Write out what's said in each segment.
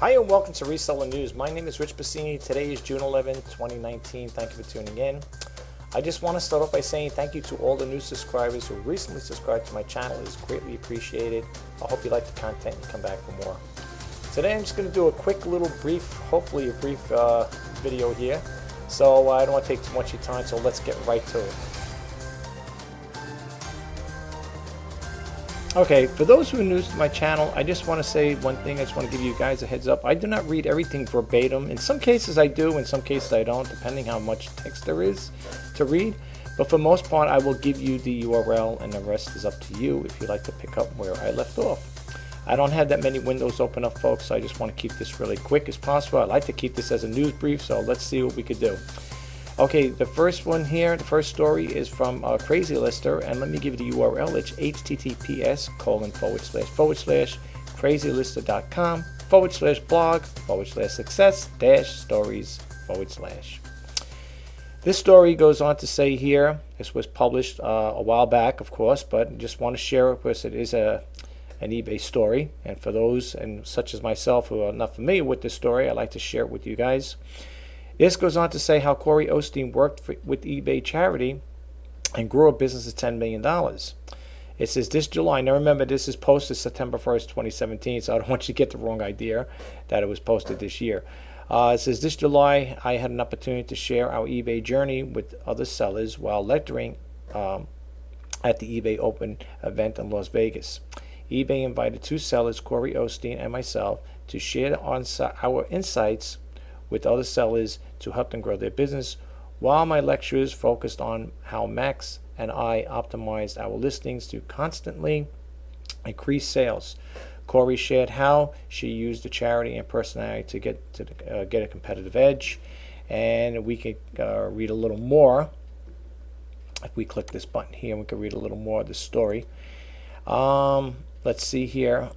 Hi and welcome to Reseller News. My name is Rich Pasini. Today is June 11th, 2019. Thank you for tuning in. I just want to start off by saying thank you to all the new subscribers who recently subscribed to my channel. It is greatly appreciated. I hope you like the content and come back for more. Today I'm just going to do a quick little brief, hopefully a brief video here. So I don't want to take too much of your time, so let's get right to it. Okay, for those who are new to my channel, I just want to say one thing. I just want to give you guys a heads up. I do not read everything verbatim. In some cases I do, in some cases I don't, depending how much text there is to read. But for the most part, I will give you the URL and the rest is up to you if you'd like to pick up where I left off. I don't have that many windows open up, folks, so I just want to keep this really quick as possible. I like to keep this as a news brief, so let's see what we could do. Okay, the first one here, the first story is from Crazy Lister, and let me give you the URL. It's https://crazylister.com/blog/success-stories/. This story goes on to say here, this was published a while back, of course, but just want to share it because it is an eBay story. And for those and such as myself who are not familiar with this story, I'd like to share it with you guys. This goes on to say how Cory Osteen worked with eBay charity and grew a business of $10 million. It says this July. Now remember, this is posted September 1st, 2017, so I don't want you to get the wrong idea that it was posted this year. It says this July, I had an opportunity to share our eBay journey with other sellers while lecturing at the eBay Open event in Las Vegas. eBay invited two sellers, Cory Osteen and myself, to share our insights with other sellers to help them grow their business, while my lectures focused on how Max and I optimized our listings to constantly increase sales. Cory shared how she used the charity and personality to get a competitive edge, and we could read a little more. If we click this button here, we can read a little more of the story. Let's see here.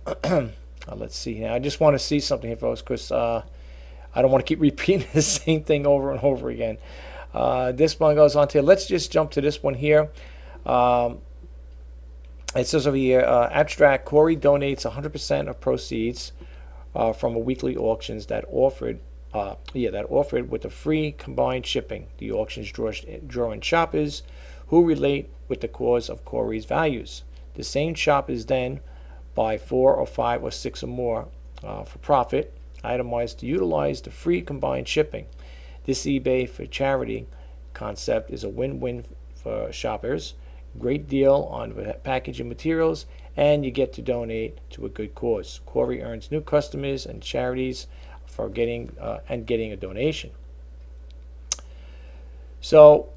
Let's see here. I just want to see something here, folks, because I don't want to keep repeating the same thing over and over again. This one goes on to, let's just jump to this one here. It says over here, abstract, Cory donates 100% of proceeds from a weekly auctions that offered with a free combined shipping. The auctions draw in shoppers who relate with the cause of Cory's values. The same shoppers then buy 4 or 5 or 6 or more for profit itemized to utilize the free combined shipping. This eBay for charity concept is a win-win for shoppers. Great deal on packaging materials, and you get to donate to a good cause. Cory earns new customers and charities for getting a donation. So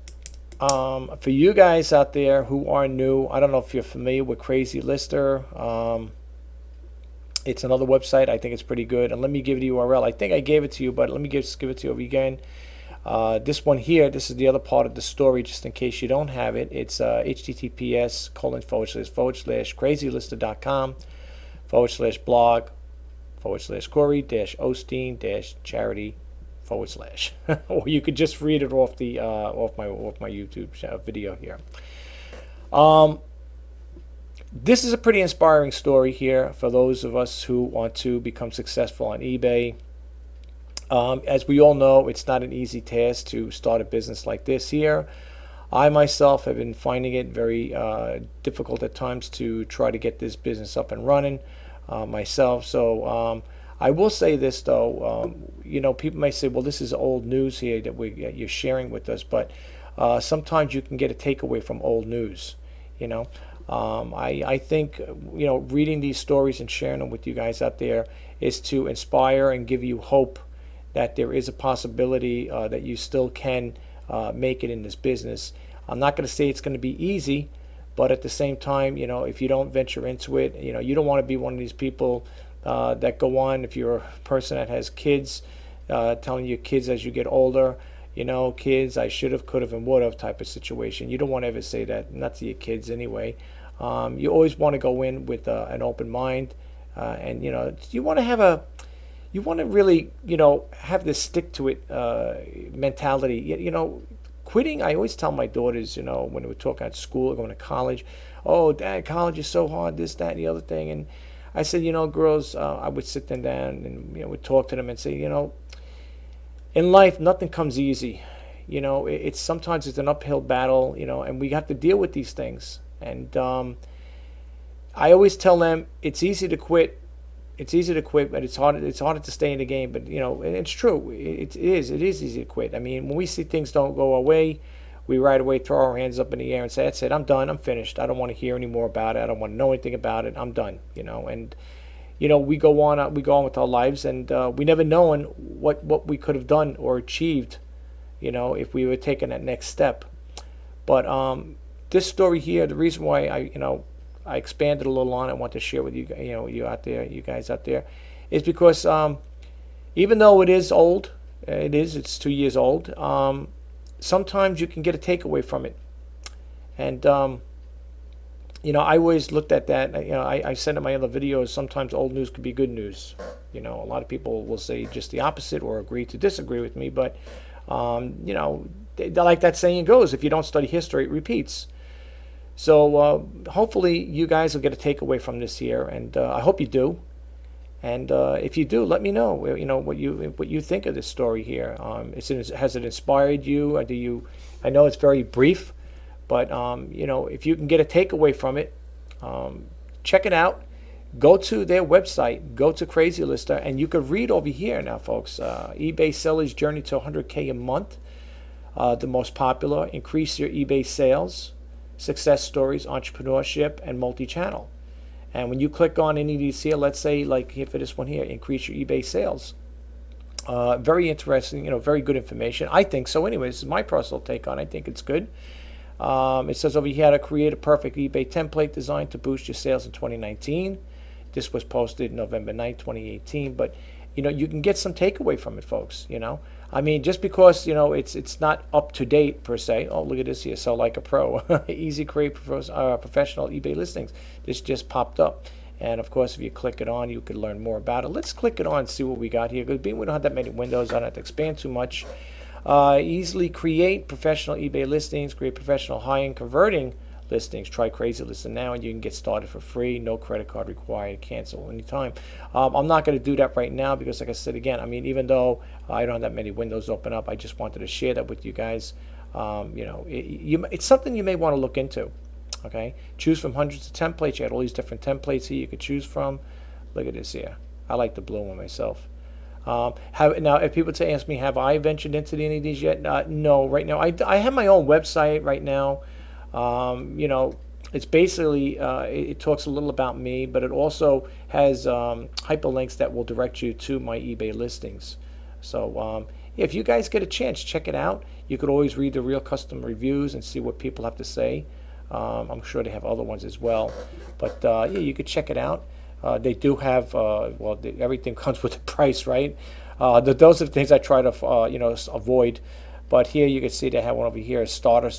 for you guys out there who are new, I don't know if you're familiar with Crazy Lister. It's another website. I think it's pretty good. And let me give you the URL. I think I gave it to you, but let me just give it to you again. This one here, this is the other part of the story, just in case you don't have it. It's https://crazylister.com/blog/Cory-Osteen-charity/. Or you could just read it off the off my YouTube video here. This is a pretty inspiring story here for those of us who want to become successful on eBay. As we all know, it's not an easy task to start a business like this here. I myself have been finding it very difficult at times to try to get this business up and running myself. So I will say this though, you know, people may say, well, this is old news here that you're sharing with us, but sometimes you can get a takeaway from old news, you know. I think, you know, reading these stories and sharing them with you guys out there is to inspire and give you hope that there is a possibility that you still can make it in this business. I'm not going to say it's going to be easy, but at the same time, you know, if you don't venture into it, you know, you don't want to be one of these people that go on, if you're a person that has kids, telling your kids as you get older, you know, kids, I should have, could have, and would have type of situation. You don't want to ever say that, not to your kids anyway. You always want to go in with an open mind, and you know, you want to really, you know, have this stick to it mentality. You know, quitting, I always tell my daughters, you know, when we were talking at school, going to college, oh, Dad, college is so hard, this, that, and the other thing. And I said, girls, I would sit them down and would talk to them and say, in life nothing comes easy. It's sometimes it's an uphill battle, and we have to deal with these things. And I always tell them it's easy to quit. It's easy to quit, but it's harder to stay in the game. But and it's true. It is easy to quit. I mean, when we see things don't go our way, we right away throw our hands up in the air and say, "That's it. I'm done. I'm finished. I don't want to hear any more about it. I don't want to know anything about it. I'm done." And we go on with our lives, and we never known what we could have done or achieved, if we were taking that next step. But this story here, the reason why I expanded a little on it, I want to share with you, you guys out there, is because even though it is old, it's 2 years old. Sometimes you can get a takeaway from it, and I always looked at that. I said in my other videos, sometimes old news could be good news. A lot of people will say just the opposite or agree to disagree with me, but like that saying goes, if you don't study history, it repeats. So hopefully you guys will get a takeaway from this here, and I hope you do. And if you do, let me know. What you think of this story here. Has it inspired you? Or I know it's very brief, but if you can get a takeaway from it, check it out. Go to their website. Go to Crazy Lista, and you could read over here now, folks. eBay sellers' journey to 100K a month. The most popular. Increase your eBay sales. Success stories, entrepreneurship, and multi-channel. And when you click on any of these here, let's say like here for this one here, increase your eBay sales. Very interesting, very good information. I think so. Anyways, this is my personal take on it. I think it's good. It says over here how to create a perfect eBay template design to boost your sales in 2019. This was posted November 9th, 2018. But you can get some takeaway from it, folks. I mean, just because it's not up to date per se. Oh, look at this here. Sell like a pro. Easy create professional eBay listings. This just popped up, and of course, if you click it on, you could learn more about it. Let's click it on and see what we got here. Because we don't have that many windows, I don't have to expand too much. Easily create professional eBay listings. Create professional high-end converting listings. Try Crazy Lista now, and you can get started for free. No credit card required. Cancel anytime. I'm not going to do that right now because, like I said again, I mean, even though I don't have that many windows open up, I just wanted to share that with you guys. It's something you may want to look into. Okay, choose from hundreds of templates. You had all these different templates here you could choose from. Look at this here. I like the blue one myself. Now, if people ask me, have I ventured into any of these yet? No, right now I have my own website right now. It's basically it talks a little about me, but it also has hyperlinks that will direct you to my eBay listings. So if you guys get a chance, check it out. You could always read the real custom reviews and see what people have to say. I'm sure they have other ones as well, but you could check it out. They do have everything comes with a price, right? Those are the things I try to avoid. But here you can see they have one over here, a starter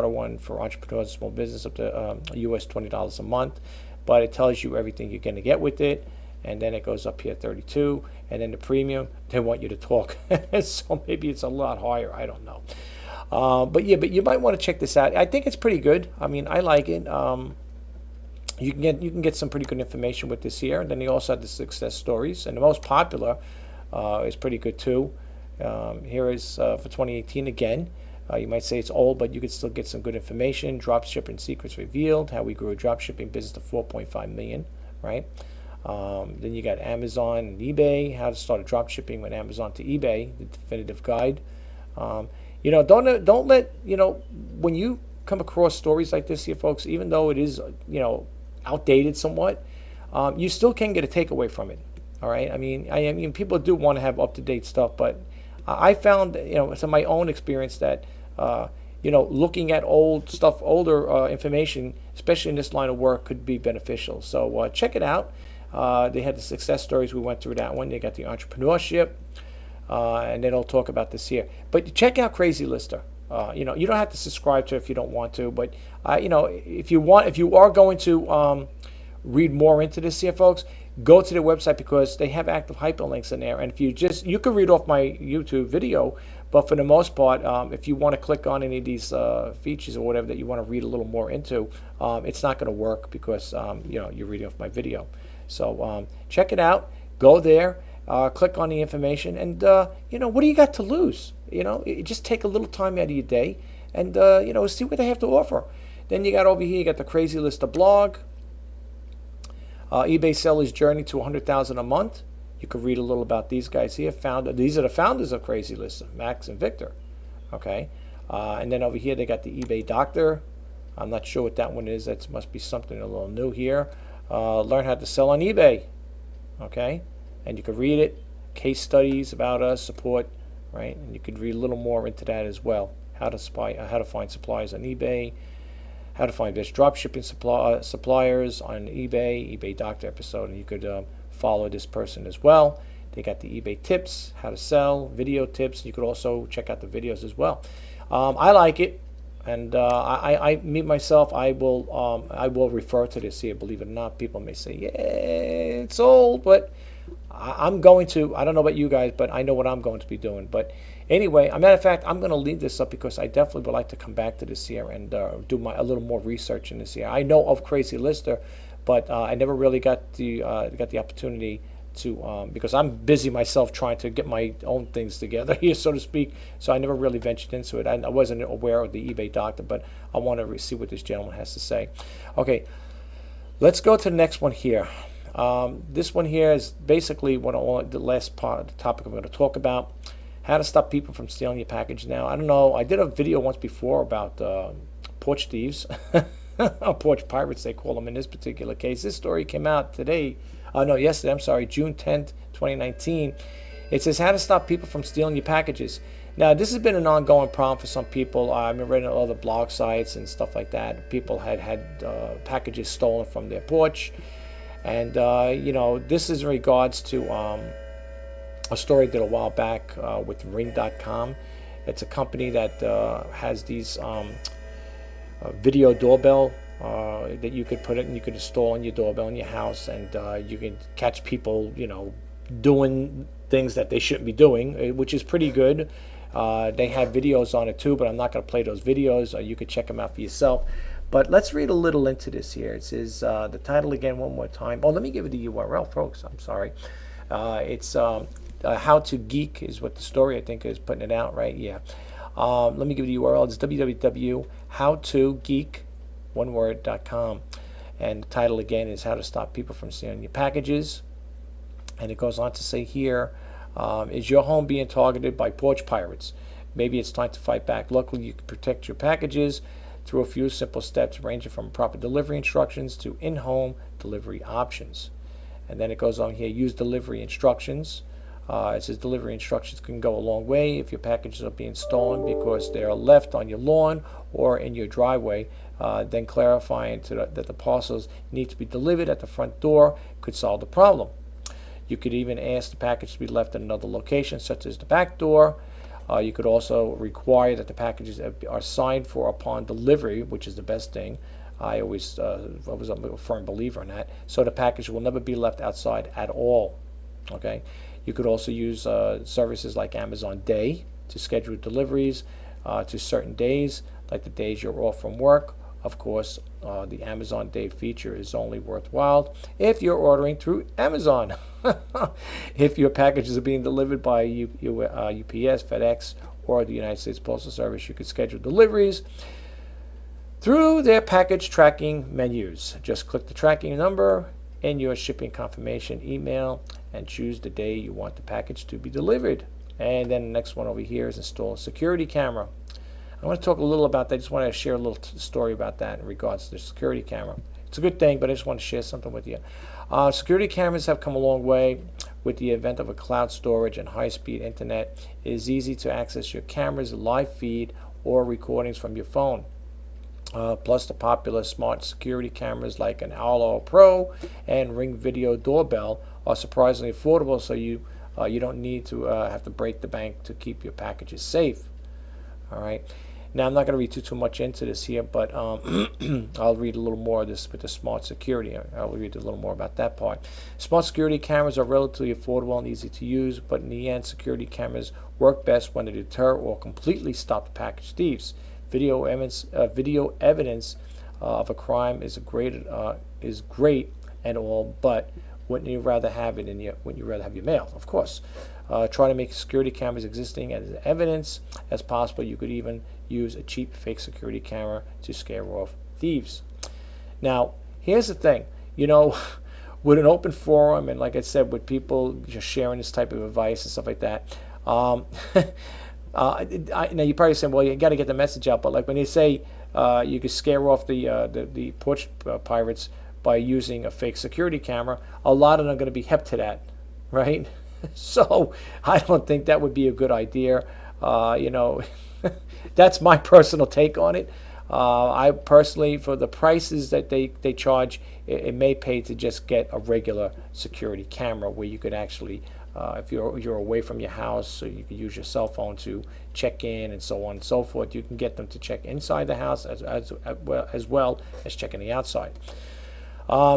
one for entrepreneurs and small business up to US $20 a month. But it tells you everything you're going to get with it. And then it goes up here, 32. And then the premium, they want you to talk. So maybe it's a lot higher. I don't know. But you might want to check this out. I think it's pretty good. I mean, I like it. You can get some pretty good information with this here. And then they also have the success stories. And the most popular is pretty good too. Here is for 2018 again. You might say it's old, but you could still get some good information. Drop shipping secrets revealed. How we grew a drop shipping business to 4.5 million, right? Then you got Amazon and eBay. How to start a drop shipping with Amazon to eBay. The definitive guide. Don't let when you come across stories like this here, folks. Even though it is outdated somewhat, you still can get a takeaway from it. All right. I mean, people do want to have up-to-date stuff, but I found, from my own experience that, looking at older information, especially in this line of work, could be beneficial. So check it out. They had the success stories. We went through that one. They got the entrepreneurship, and then I'll talk about this here. But check out Crazy Lista. You don't have to subscribe to it if you don't want to, but if you are going to read more into this here, folks, go to their website because they have active hyperlinks in there. And if you can read off my YouTube video, but for the most part, if you want to click on any of these features or whatever that you want to read a little more into, it's not going to work because you're reading off my video. So check it out. Go there. Click on the information, and what do you got to lose? Just take a little time out of your day, and see what they have to offer. Then you got over here, you got the Crazy Lista blog, eBay seller's journey to 100,000 a month. You could read a little about these guys here. These are the founders of Crazy Lista, Max and Victor. Okay, and then over here they got the eBay Doctor. I'm not sure what that one is. That must be something a little new here. Learn how to sell on eBay. Okay, and you can read it. Case studies about us, support, right? And you could read a little more into that as well. How to find suppliers on eBay. How to find best dropshipping suppliers on eBay. eBay Doctor episode, and you could follow this person as well. They got the eBay tips, how to sell, video tips. You could also check out the videos as well. I like it. And I myself, I will refer to this here. Believe it or not, people may say, yeah, it's old, but I'm going to. I don't know about you guys, but I know what I'm going to be doing. But anyway, a matter of fact, I'm going to leave this up because I definitely would like to come back to this here and do a little more research in this here. I know of Crazy Lister, but I never really got the opportunity to because I'm busy myself trying to get my own things together here, so to speak. So I never really ventured into it. I wasn't aware of the eBay Doctor, but I want to see what this gentleman has to say. Okay, let's go to the next one here. This one here is basically the last part of the topic I'm going to talk about. How to stop people from stealing your package. Now, I don't know. I did a video once before about porch thieves, porch pirates they call them in this particular case. This story came out today. Yesterday, I'm sorry, June 10th, 2019. It says how to stop people from stealing your packages. Now, this has been an ongoing problem for some people. I've been reading all the blog sites and stuff like that. People had packages stolen from their porch. And, this is in regards to a story I did a while back with Ring.com. It's a company that has these video doorbell that you could put it and you could install on your doorbell in your house, and you can catch people, doing things that they shouldn't be doing, which is pretty good. They have videos on it too, but I'm not going to play those videos. You could check them out for yourself. But let's read a little into this here. It says the title again one more time. Oh, let me give you the URL, folks. I'm sorry. It's How To Geek is what the story I think is putting it out, right? Yeah. Let me give you the URL. It's www.howtogeek.com. And the title again is How to Stop People from Stealing Your Packages. And it goes on to say here, is your home being targeted by porch pirates? Maybe it's time to fight back. Luckily, you can protect your packages through a few simple steps ranging from proper delivery instructions to in-home delivery options. And then it goes on here, use delivery instructions. It says delivery instructions can go a long way if your packages are being stolen because they are left on your lawn or in your driveway. Then clarifying that the parcels need to be delivered at the front door could solve the problem. You could even ask the package to be left in another location, such as the back door. You could also require that the packages are signed for upon delivery, which is the best thing. I was a firm believer in that. So the package will never be left outside at all. Okay. You could also use services like Amazon Day to schedule deliveries to certain days, like the days you're off from work. Of course, the Amazon Day feature is only worthwhile if you're ordering through Amazon. If your packages are being delivered by UPS, FedEx, or the United States Postal Service, you could schedule deliveries through their package tracking menus. Just click the tracking number in your shipping confirmation email and choose the day you want the package to be delivered. And then the next one over here is install a security camera. I want to talk a little about that. I just want to share a little story about that in regards to the security camera. It's a good thing, but I just want to share something with you. Security cameras have come a long way with the advent of a cloud storage and high-speed internet. It is easy to access your camera's live feed or recordings from your phone. Plus the popular smart security cameras like an Aloe Pro and Ring Video Doorbell are surprisingly affordable, so you don't need to have to break the bank to keep your packages safe. All right. Now, I'm not going to read too much into this here, but I'll read a little more of this with the smart security. I'll read a little more about that part. Smart security cameras are relatively affordable and easy to use, but in the end, security cameras work best when they deter or completely stop the package thieves. Video evidence of a crime is great and all, but wouldn't you rather have it in your? Wouldn't you rather have your mail? Of course. Try to make security cameras existing as evidence as possible. You could even use a cheap fake security camera to scare off thieves. Now, here's the thing. With an open forum, and like I said, with people just sharing this type of advice and stuff like that, now you're probably saying, well, you got to get the message out. But like when they say you could scare off the porch pirates by using a fake security camera, a lot of them are going to be hep to that, right? So I don't think that would be a good idea. That's my personal take on it. I personally, for the prices that they charge, it may pay to just get a regular security camera where you could actually, if you're away from your house, so you can use your cell phone to check in and so on and so forth. You can get them to check inside the house as well as checking the outside.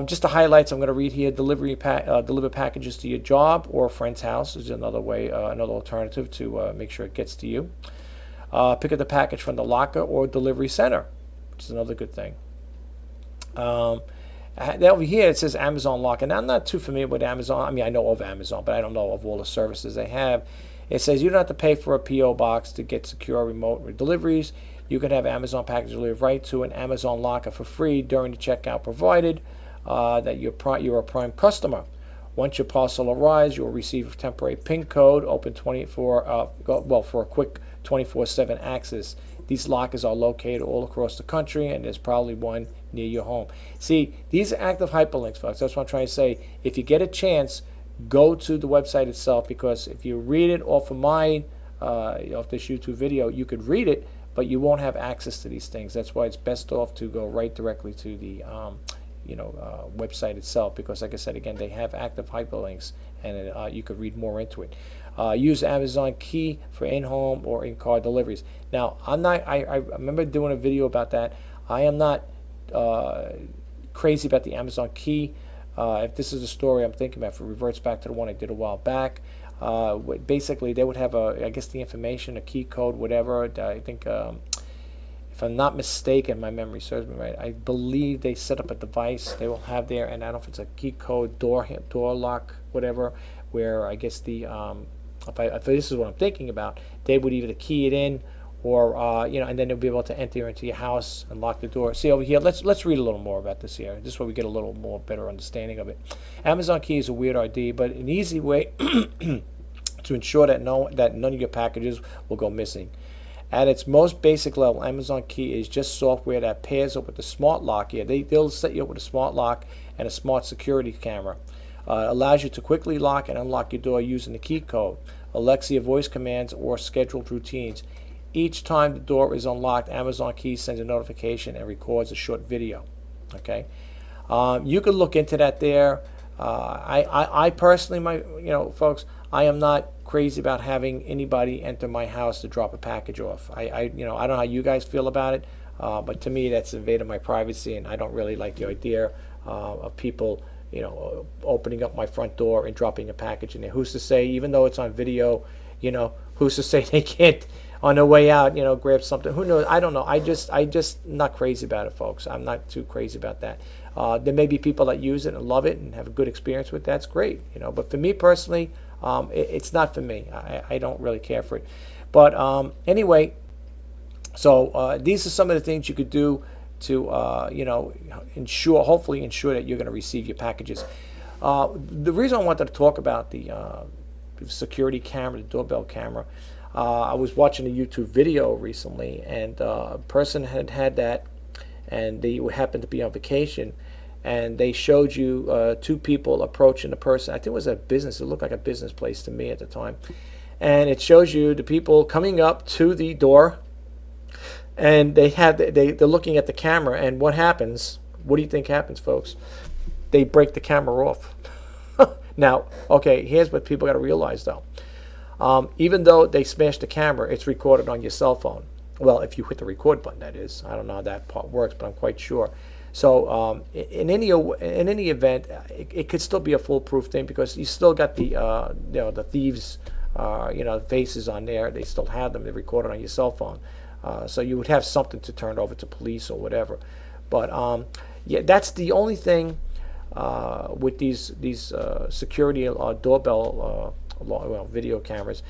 Just the highlights I'm going to read here. Deliver packages to your job or a friend's house is another way, another alternative to make sure it gets to you. Pick up the package from the locker or delivery center, which is another good thing. Over here it says Amazon Locker. Now, I'm not too familiar with Amazon. I mean, I know of Amazon, but I don't know of all the services they have. It says you don't have to pay for a P.O. box to get secure remote deliveries. You can have Amazon package delivered right to an Amazon Locker for free during the checkout, provided that you're a Prime customer. Once your parcel arrives, you'll receive a temporary PIN code, open for a quick 24/7 access. These lockers are located all across the country, and there's probably one near your home. See, these are active hyperlinks, folks. That's what I'm trying to say. If you get a chance, go to the website itself, because if you read it off of off this YouTube video, you could read it, but you won't have access to these things. That's why it's best off to go right directly to the website itself, because like I said, again, they have active hyperlinks, and you could read more into it. Use Amazon Key for in-home or in-car deliveries. Now, I remember doing a video about that. I am not crazy about the Amazon Key. If this is a story I'm thinking about, if it reverts back to the one I did a while back, basically they would have I guess the information, a key code, whatever. I think, if I'm not mistaken, my memory serves me right, I believe they set up a device they will have there, and I don't know if it's a key code, door lock, whatever, where I guess if this is what I'm thinking about, they would either key it in, or and then they'll be able to enter into your house and lock the door. See over here, let's read a little more about this here. This is where we get a little more better understanding of it. Amazon Key is a weird idea, but an easy way to ensure that none of your packages will go missing. At its most basic level, Amazon Key is just software that pairs up with the smart lock. Yeah, they'll set you up with a smart lock and a smart security camera. Allows you to quickly lock and unlock your door using the key code, Alexa voice commands, or scheduled routines. Each time the door is unlocked, Amazon Key sends a notification and records a short video. Okay, you could look into that there. I personally, folks, I am not crazy about having anybody enter my house to drop a package off. I don't know how you guys feel about it, but to me that's invading my privacy, and I don't really like the idea of people, opening up my front door and dropping a package in there. Who's to say, even though it's on video, who's to say they can't on their way out, grab something? Who knows? I don't know. I just not crazy about it, folks. I'm not too crazy about that. There may be people that use it and love it and have a good experience with it. That's great, But for me personally, it's not for me. I don't really care for it. But anyway, so these are some of the things you could do to hopefully ensure that you're going to receive your packages. The reason I wanted to talk about the security camera, the doorbell camera, I was watching a YouTube video recently, and a person had that, and they happened to be on vacation, and they showed you two people approaching the person. I think it was a business. It looked like a business place to me at the time. And it shows you the people coming up to the door, and they're looking at the camera, and what happens? What do you think happens, folks? They break the camera off. Now, okay, here's what people got to realize, though. Even though they smashed the camera, it's recorded on your cell phone. Well, if you hit the record button, that is. I don't know how that part works, but I'm quite sure. So in any event, it could still be a foolproof thing, because you still got the thieves, faces on there. They still have them. They recorded on your cell phone. So you would have something to turn over to police or whatever. But yeah, that's the only thing with these security doorbell video cameras.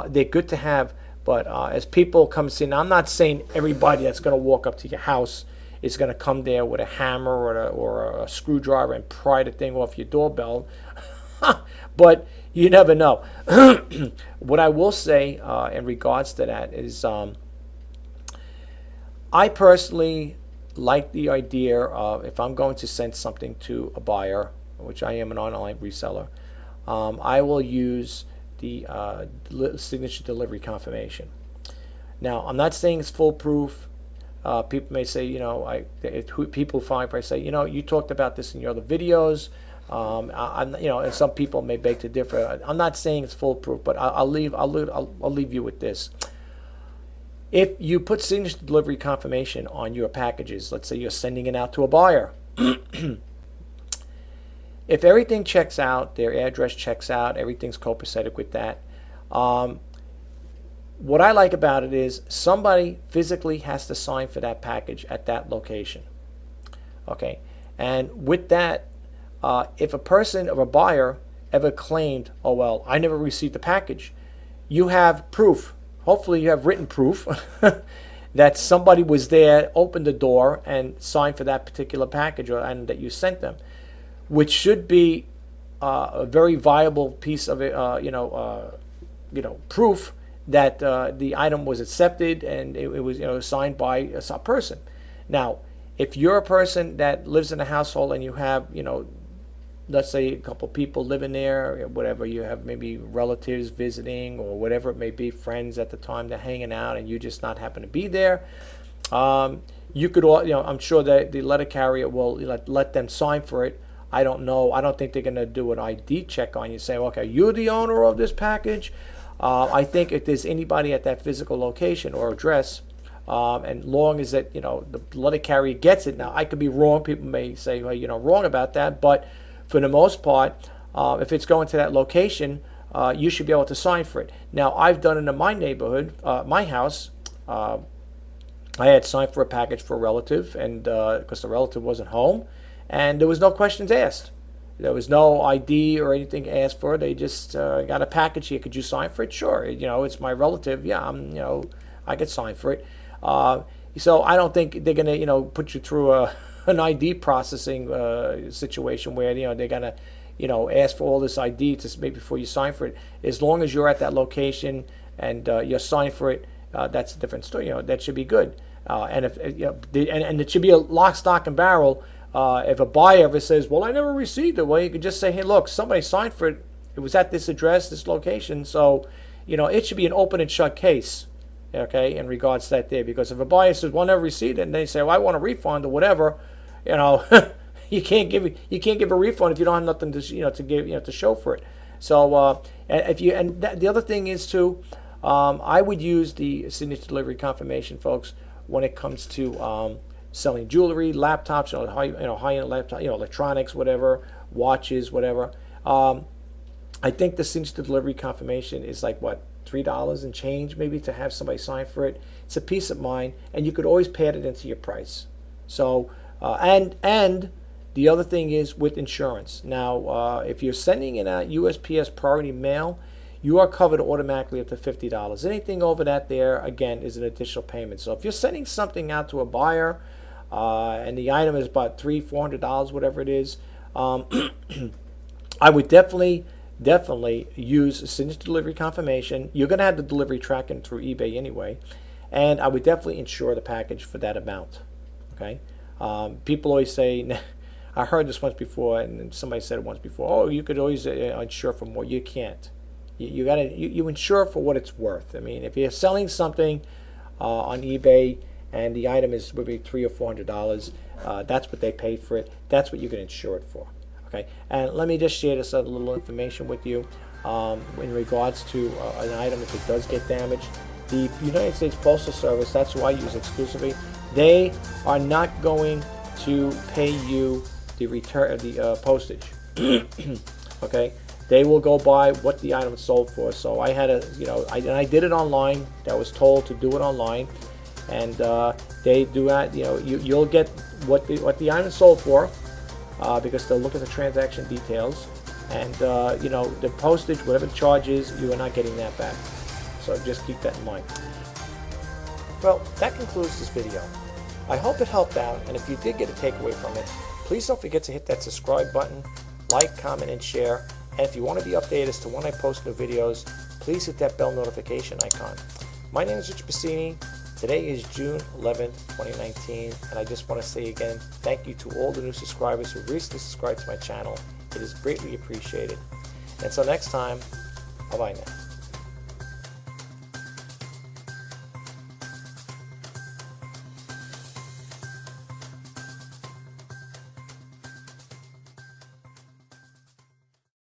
They're good to have, but as people come see, now I'm not saying everybody that's going to walk up to your house is going to come there with a hammer or a screwdriver and pry the thing off your doorbell, but you never know. What I will say in regards to that is, I personally like the idea of, if I'm going to send something to a buyer, which I am an online reseller, I will use the signature delivery confirmation. Now, I'm not saying it's foolproof. People may say, people find, probably say, you talked about this in your other videos. And some people may beg to differ. I'm not saying it's foolproof, but I'll leave you with this. If you put signature delivery confirmation on your packages, let's say you're sending it out to a buyer, if everything checks out, their address checks out, everything's copacetic with that, what I like about it is somebody physically has to sign for that package at that location. Okay, and with that, if a person or a buyer ever claimed, oh well, I never received the package, you have proof. Hopefully you have written proof that somebody was there, opened the door, and signed for that particular package, and that you sent them, which should be a very viable piece of proof that the item was accepted and it was signed by a person. Now, if you're a person that lives in a household and you have let's say a couple people living there, whatever, you have maybe relatives visiting or whatever it may be, friends at the time they're hanging out, and you just not happen to be there, you could, I'm sure that the letter carrier will let them sign for it. I don't know. I don't think they're going to do an ID check on you, say, okay, you're the owner of this package. I think if there's anybody at that physical location or address, and long as that the letter carrier gets it. Now, I could be wrong. People may say, well, wrong about that, but for the most part, if it's going to that location, you should be able to sign for it. Now, I've done it in my neighborhood, my house. I had signed for a package for a relative, and because the relative wasn't home, and there was no questions asked. There was no ID or anything asked for. They just got a package here. Could you sign for it? Sure. It's my relative. Yeah, I could sign for it. So I don't think they're gonna, put you through an ID processing situation where they're gonna ask for all this ID to maybe before you sign for it. As long as you're at that location and you're signing for it, that's a different story. That should be good. And if and it should be a lock, stock, and barrel. If a buyer ever says, "Well, I never received it," well, you could just say, "Hey, look, somebody signed for it. It was at this address, this location." So it should be an open and shut case. Okay, in regards to that there, because if a buyer says, "Well, I never received it," and they say, "Well, I want a refund," or whatever, you can't give a refund if you don't have nothing to show for it. So the other thing is too, I would use the signature delivery confirmation, folks, when it comes to selling jewelry, laptops, high-end laptop, electronics, whatever, watches, whatever. I think the signature delivery confirmation is like what, $3 and change maybe to have somebody sign for it. It's a peace of mind, and you could always pad it into your price. So and the other thing is with insurance. Now, if you're sending in a USPS priority mail, you are covered automatically up to $50. Anything over that there, again, is an additional payment. So if you're sending something out to a buyer and the item is about $300-$400, whatever it is, I would definitely use a signature delivery confirmation. You're going to have the delivery tracking through eBay anyway, and I would definitely insure the package for that amount. Okay, people always say, I heard this once before, and somebody said it once before. Oh, you could always insure for more. You can't. You insure for what it's worth. I mean, if you're selling something on eBay and the item is maybe $300 or $400, that's what they pay for it. That's what you can insure it for. Okay, and let me just share this other little information with you in regards to an item if it does get damaged. The United States Postal Service, that's who I use exclusively, they are not going to pay you the return, the postage. Okay, they will go by what the item sold for. So I had I did it online. I was told to do it online, and they do that. You'll get what the item sold for. because they'll look at the transaction details, and you know, the postage, whatever the charge is, you are not getting that back. So just keep that in mind. Well, that concludes this video. I hope it helped out, and if you did get a takeaway from it, please don't forget to hit that subscribe button, like, comment, and share. And if you want to be updated as to when I post new videos, please hit that bell notification icon. My name is Rich Pasini. Today is June 11th, 2019, and I just want to say again, thank you to all the new subscribers who recently subscribed to my channel. It is greatly appreciated. Until next time, bye-bye now.